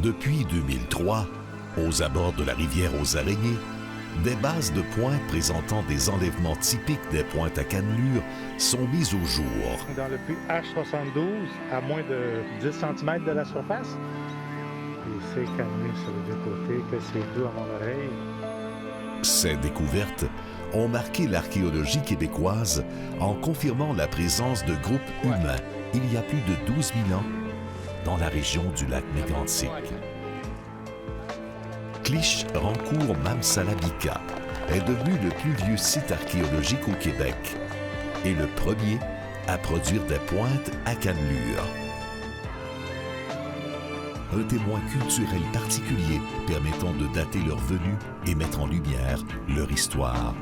Depuis 2003, aux abords de la rivière aux Araignées, des bases de pointe présentant des enlèvements typiques des pointes à cannelure sont mises au jour. Dans le puits H72, à moins de 10 cm de la surface, et c'est cannelé sur les deux côtés, que c'est doux à mon oreille. Ces découvertes ont marqué l'archéologie québécoise en confirmant la présence de groupes humains il y a plus de 12 000 ans dans la région du lac Mégantic. Clich-Rancourt-Mamsalabika est devenu le plus vieux site archéologique au Québec et le premier à produire des pointes à cannelure. Un témoin culturel particulier permettant de dater leur venue et mettre en lumière leur histoire.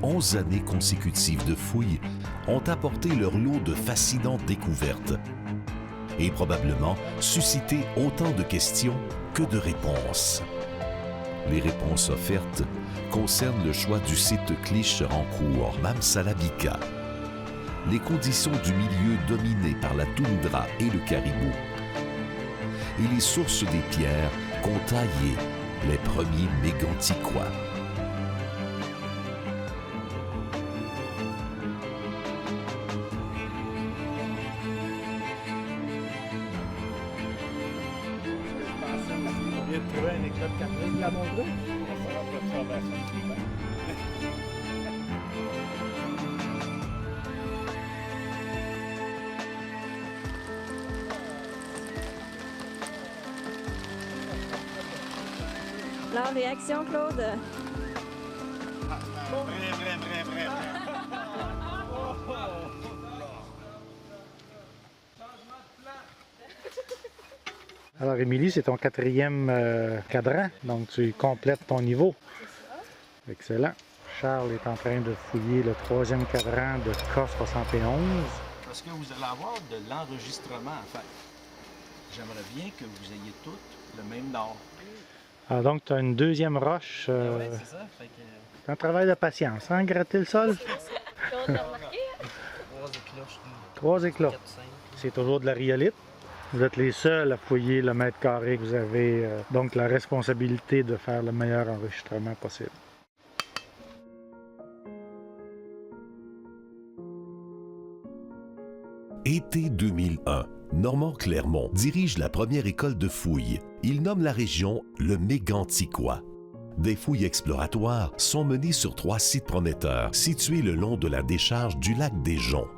11 années consécutives de fouilles ont apporté leur lot de fascinantes découvertes et probablement suscité autant de questions que de réponses. Les réponses offertes concernent le choix du site Clich-Rancourt-Mamsalabika, les conditions du milieu dominé par la toundra et le caribou, et les sources des pierres qu'ont taillées les premiers Méganticois. Alors, réaction, Claude? Vrai. Alors, Émilie, c'est ton 4e cadran, donc tu complètes ton niveau. Excellent. Charles est en train de fouiller le 3e cadran de K71. Parce que vous allez avoir de l'enregistrement à faire. J'aimerais bien que vous ayez toutes le même nom. Alors, donc, tu as une 2e roche. Oui, c'est ça. Fait que... C'est un travail de patience, hein, gratter le sol? Claude, t'as remarqué? 3 éclats. C'est toujours de la rhyolite. Vous êtes les seuls à fouiller le mètre carré. Vous avez donc la responsabilité de faire le meilleur enregistrement possible. Été 2001, Normand Clermont dirige la première école de fouilles. Il nomme la région le Méganticois. Des fouilles exploratoires sont menées sur 3 sites prometteurs situés le long de la décharge du lac des Joncs.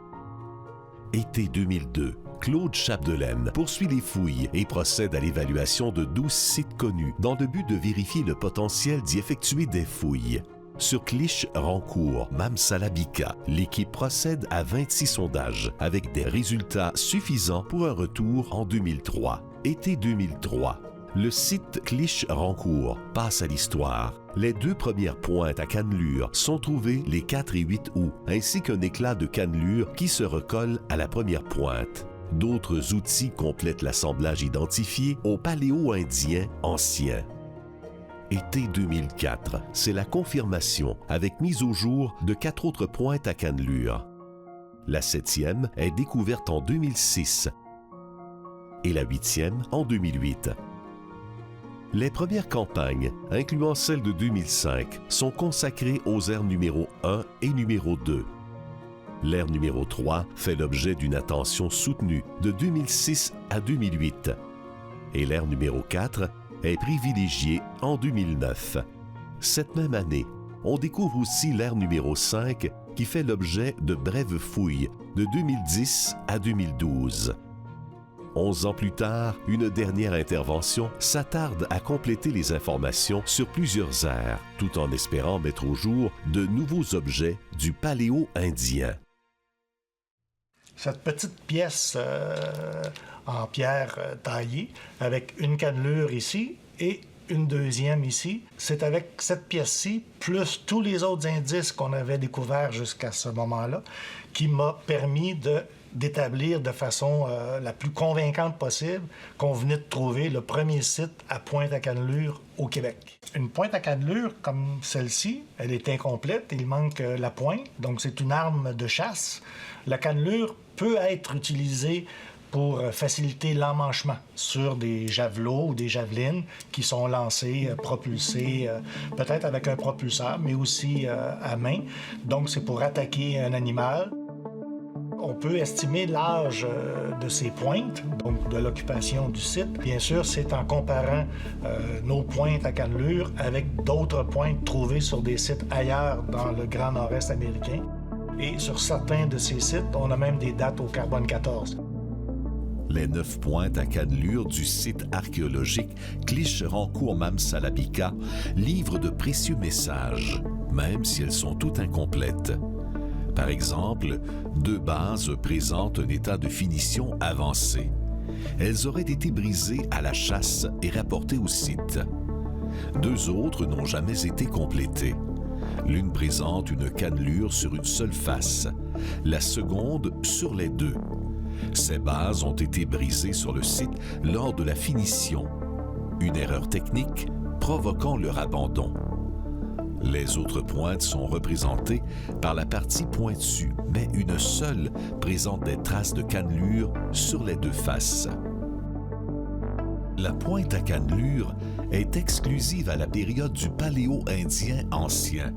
Été 2002, Claude Chapdelaine poursuit les fouilles et procède à l'évaluation de 12 sites connus dans le but de vérifier le potentiel d'y effectuer des fouilles. Sur Clich-Rancourt-Mamsalabika, l'équipe procède à 26 sondages avec des résultats suffisants pour un retour en 2003. Été 2003, le site Clich-Rancourt passe à l'histoire. Les 2 premières pointes à cannelure sont trouvées les 4 et 8 août, ainsi qu'un éclat de cannelure qui se recolle à la première pointe. D'autres outils complètent l'assemblage identifié au paléo-indien ancien. Été 2004, c'est la confirmation avec mise au jour de 4 autres pointes à cannelure. La 7e est découverte en 2006 et la 8e en 2008. Les premières campagnes, incluant celle de 2005, sont consacrées aux ères numéro 1 et numéro 2. L'ère numéro 3 fait l'objet d'une attention soutenue de 2006 à 2008 et l'ère numéro 4 est privilégiée en 2009. Cette même année, on découvre aussi l'ère numéro 5 qui fait l'objet de brèves fouilles de 2010 à 2012. 11 ans plus tard, une dernière intervention s'attarde à compléter les informations sur plusieurs ères, tout en espérant mettre au jour de nouveaux objets du paléo-indien. Cette petite pièce en pierre taillée, avec une cannelure ici et une deuxième ici, c'est avec cette pièce-ci, plus tous les autres indices qu'on avait découverts jusqu'à ce moment-là, qui m'a permis d'établir de façon la plus convaincante possible qu'on venait de trouver le premier site à pointe à cannelure au Québec. Une pointe à cannelure comme celle-ci, elle est incomplète, il manque la pointe, donc c'est une arme de chasse. La cannelure peut être utilisée pour faciliter l'emmanchement sur des javelots ou des javelines qui sont lancés, propulsés, peut-être avec un propulseur, mais aussi à main. Donc, c'est pour attaquer un animal. On peut estimer l'âge de ces pointes, donc de l'occupation du site. Bien sûr, c'est en comparant nos pointes à cannelure avec d'autres pointes trouvées sur des sites ailleurs dans le Grand Nord-Est américain. Et sur certains de ces sites, on a même des dates au carbone 14. Les 9 pointes à cannelure du site archéologique Clich-Rancourt-Mamsalabika livrent de précieux messages, même si elles sont toutes incomplètes. Par exemple, 2 bases présentent un état de finition avancé. Elles auraient été brisées à la chasse et rapportées au site. 2 autres n'ont jamais été complétées. L'une présente une cannelure sur une seule face, la seconde sur les 2. Ces bases ont été brisées sur le site lors de la finition. Une erreur technique provoquant leur abandon. Les autres pointes sont représentées par la partie pointue, mais une seule présente des traces de cannelure sur les 2 faces. La pointe à cannelure est exclusive à la période du Paléo-Indien ancien.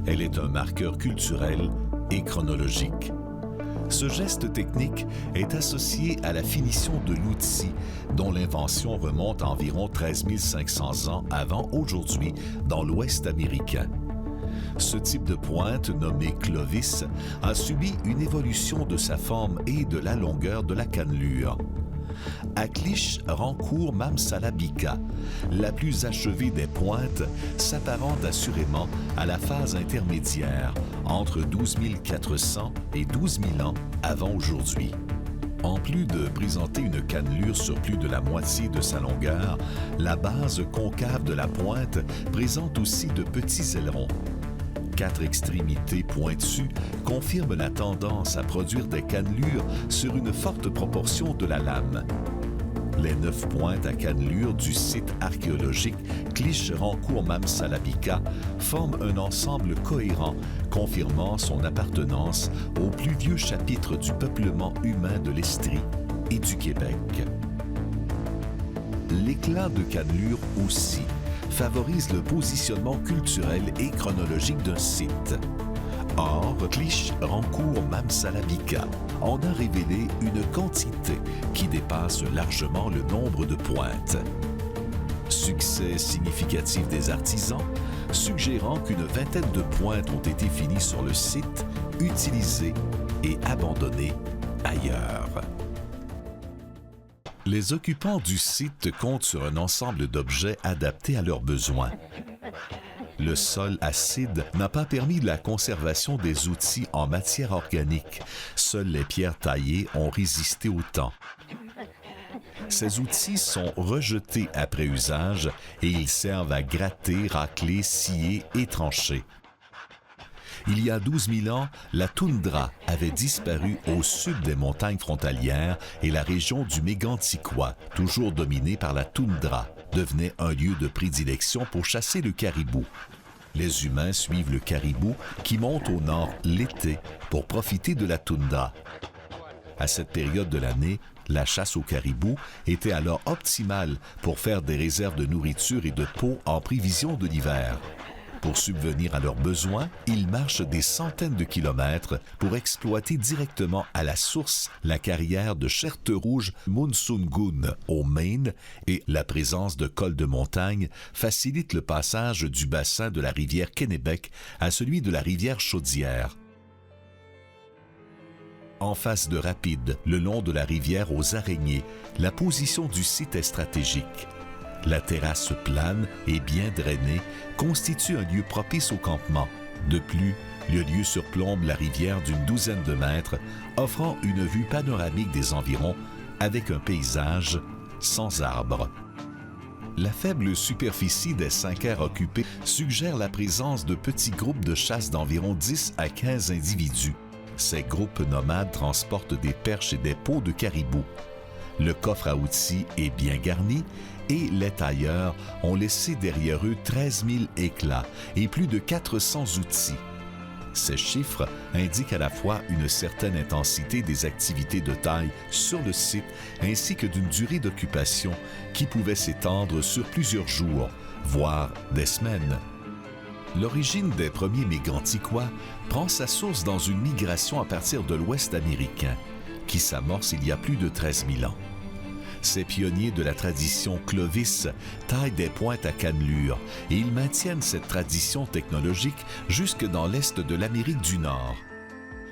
Elle est un marqueur culturel et chronologique. Ce geste technique est associé à la finition de l'outil, dont l'invention remonte à environ 13 500 ans avant aujourd'hui dans l'Ouest américain. Ce type de pointe, nommé clovis, a subi une évolution de sa forme et de la longueur de la cannelure. À Clich-Rancourt-Mamsalabika, la plus achevée des pointes s'apparente assurément à la phase intermédiaire entre 12 400 et 12 000 ans avant aujourd'hui. En plus de présenter une cannelure sur plus de la moitié de sa longueur, la base concave de la pointe présente aussi de petits ailerons. 4 extrémités pointues confirment la tendance à produire des cannelures sur une forte proportion de la lame. Les 9 pointes à cannelure du site archéologique Clich-Rancourt-Mamsalabika forment un ensemble cohérent, confirmant son appartenance au plus vieux chapitre du peuplement humain de l'Estrie et du Québec. L'éclat de cannelure aussi favorise le positionnement culturel et chronologique d'un site. Or, Clich-Rancourt-Mamsalabika en a révélé une quantité qui dépasse largement le nombre de pointes. Succès significatif des artisans, suggérant qu'une vingtaine de pointes ont été finies sur le site, utilisées et abandonnées ailleurs. Les occupants du site comptent sur un ensemble d'objets adaptés à leurs besoins. Le sol acide n'a pas permis la conservation des outils en matière organique. Seules les pierres taillées ont résisté au temps. Ces outils sont rejetés après usage et ils servent à gratter, racler, scier et trancher. Il y a 12 000 ans, la toundra avait disparu au sud des montagnes frontalières et la région du Méganticois, toujours dominée par la toundra, devenait un lieu de prédilection pour chasser le caribou. Les humains suivent le caribou qui monte au nord l'été pour profiter de la toundra. À cette période de l'année, la chasse au caribou était alors optimale pour faire des réserves de nourriture et de peau en prévision de l'hiver. Pour subvenir à leurs besoins, ils marchent des centaines de kilomètres pour exploiter directement à la source la carrière de Cherterouge Munsungun au Maine et la présence de cols de montagne facilite le passage du bassin de la rivière Kennebec à celui de la rivière Chaudière. En face de rapides, le long de la rivière aux Araignées, la position du site est stratégique. La terrasse plane et bien drainée constitue un lieu propice au campement. De plus, le lieu surplombe la rivière d'une douzaine de mètres, offrant une vue panoramique des environs avec un paysage sans arbres. La faible superficie des 5 aires occupées suggère la présence de petits groupes de chasse d'environ 10 à 15 individus. Ces groupes nomades transportent des perches et des peaux de caribou. Le coffre à outils est bien garni et les tailleurs ont laissé derrière eux 13 000 éclats et plus de 400 outils. Ces chiffres indiquent à la fois une certaine intensité des activités de taille sur le site ainsi que d'une durée d'occupation qui pouvait s'étendre sur plusieurs jours, voire des semaines. L'origine des premiers méganticois prend sa source dans une migration à partir de l'Ouest américain, qui s'amorce il y a plus de 13 000 ans. Ces pionniers de la tradition Clovis taillent des pointes à cannelure et ils maintiennent cette tradition technologique jusque dans l'est de l'Amérique du Nord.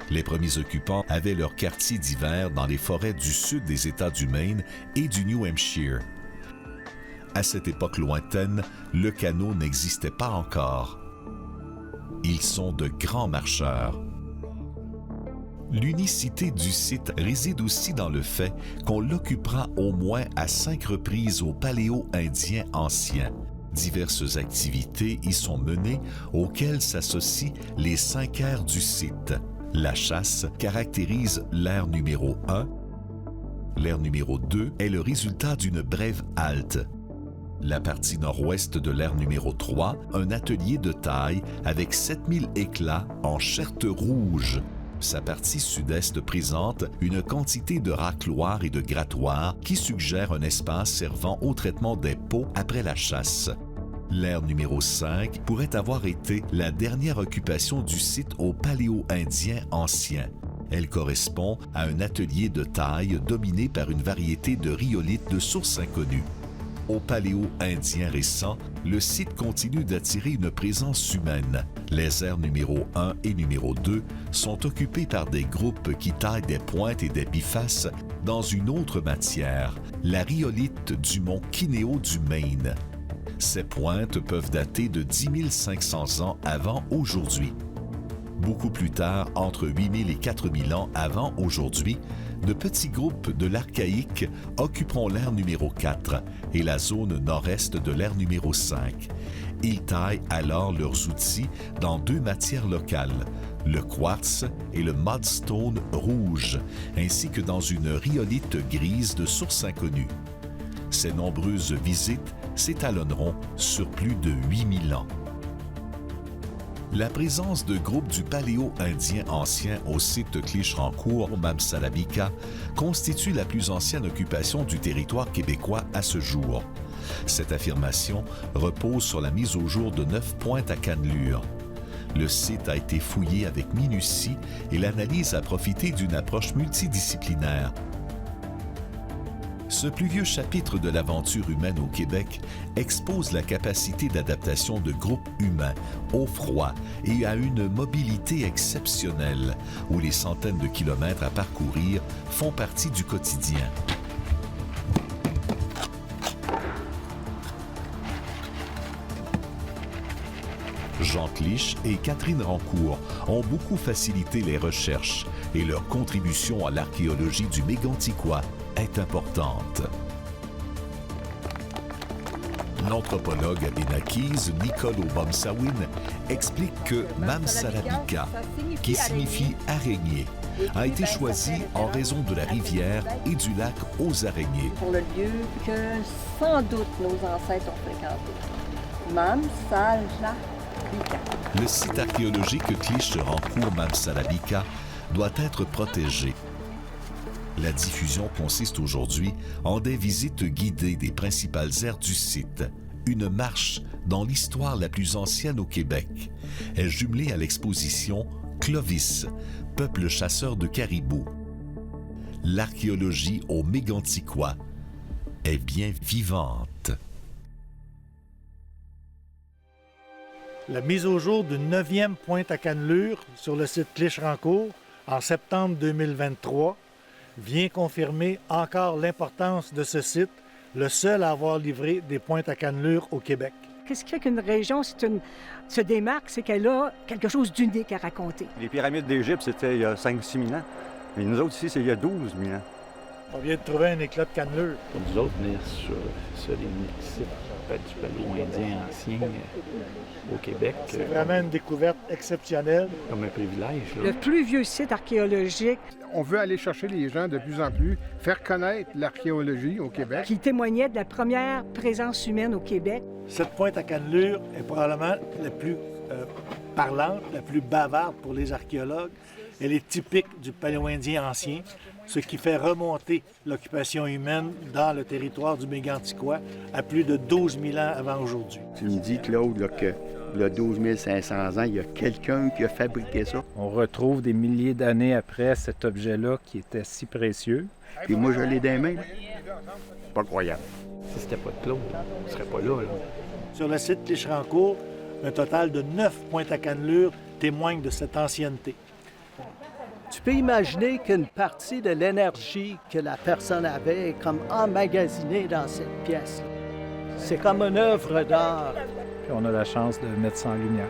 Les premiers occupants avaient leur quartier d'hiver dans les forêts du sud des États du Maine et du New Hampshire. À cette époque lointaine, le canot n'existait pas encore. Ils sont de grands marcheurs. L'unicité du site réside aussi dans le fait qu'on l'occupera au moins à 5 reprises au Paléo-Indien ancien. Diverses activités y sont menées auxquelles s'associent les 5 ères du site. La chasse caractérise l'ère numéro 1. L'ère numéro 2 est le résultat d'une brève halte. La partie nord-ouest de l'ère numéro 3, un atelier de taille avec 7000 éclats en cherte rouge. Sa partie sud-est présente une quantité de racloirs et de grattoirs qui suggèrent un espace servant au traitement des peaux après la chasse. L'ère numéro 5 pourrait avoir été la dernière occupation du site au Paléo-Indien ancien. Elle correspond à un atelier de taille dominé par une variété de rhyolites de source inconnue. Au Paléo-Indien récent, le site continue d'attirer une présence humaine. Les aires numéro 1 et numéro 2 sont occupées par des groupes qui taillent des pointes et des bifaces dans une autre matière, la rhyolite du mont Kineo du Maine. Ces pointes peuvent dater de 10 500 ans avant aujourd'hui. Beaucoup plus tard, entre 8000 et 4000 ans avant aujourd'hui, de petits groupes de l'archaïque occuperont l'ère numéro 4 et la zone nord-est de l'ère numéro 5. Ils taillent alors leurs outils dans 2 matières locales, le quartz et le mudstone rouge, ainsi que dans une rhyolite grise de source inconnue. Ces nombreuses visites s'étalonneront sur plus de 8000 ans. La présence de groupes du Paléo-Indien ancien au site Clich-Rancourt, au Mamsalabika, constitue la plus ancienne occupation du territoire québécois à ce jour. Cette affirmation repose sur la mise au jour de 9 pointes à cannelure. Le site a été fouillé avec minutie et l'analyse a profité d'une approche multidisciplinaire. Ce plus vieux chapitre de l'aventure humaine au Québec expose la capacité d'adaptation de groupes humains au froid et à une mobilité exceptionnelle, où les centaines de kilomètres à parcourir font partie du quotidien. Jean Clich et Catherine Rancourt ont beaucoup facilité les recherches et leur contribution à l'archéologie du Méganticois est importante. L'anthropologue abénaquise Nicole Obomsawin explique que Mamsalabika, qui signifie araignée, a été choisi en raison de la rivière et du lac aux araignées. Pour le lieu que sans doute nos ancêtres ont fréquenté. Mamsalabika. Le site archéologique Clich-Rancourt-Mamsalabika doit être protégé. La diffusion consiste aujourd'hui en des visites guidées des principales aires du site, une marche dans l'histoire la plus ancienne au Québec, est jumelée à l'exposition Clovis, peuple chasseur de caribous. L'archéologie au Méganticois est bien vivante. La mise au jour d'une 9e pointe à cannelure sur le site Clich-Rancourt en septembre 2023 vient confirmer encore l'importance de ce site, le seul à avoir livré des pointes à cannelure au Québec. Qu'est-ce qui fait qu'une région se démarque, c'est qu'elle a quelque chose d'unique à raconter. Les pyramides d'Égypte, c'était il y a 5-6 000 ans. Mais nous autres ici, c'est il y a 12 000 ans. On vient de trouver un éclat de cannelure. Pour nous autres, venir sur les sites du Paléo-Indien ancien au Québec. C'est vraiment une découverte exceptionnelle. Comme un privilège. Là. Le plus vieux site archéologique. On veut aller chercher les gens de plus en plus, faire connaître l'archéologie au Québec. Qui témoignait de la première présence humaine au Québec. Cette pointe à cannelure est probablement la plus parlante, la plus bavarde pour les archéologues. Elle est typique du paléo-indien ancien, ce qui fait remonter l'occupation humaine dans le territoire du Méganticois à plus de 12 000 ans avant aujourd'hui. Tu me dis, Claude, là, que il y a 12 500 ans, il y a quelqu'un qui a fabriqué ça. On retrouve des milliers d'années après cet objet-là qui était si précieux. Puis moi, je l'ai dans les mains. Là. Pas croyable. Si c'était pas de Claude, on ne serait pas là. Sur le site Clich-Rancourt, un total de 9 pointes à cannelure témoignent de cette ancienneté. Tu peux imaginer qu'une partie de l'énergie que la personne avait est comme emmagasinée dans cette pièce. C'est comme une œuvre d'art. Puis on a la chance de mettre ça en lumière.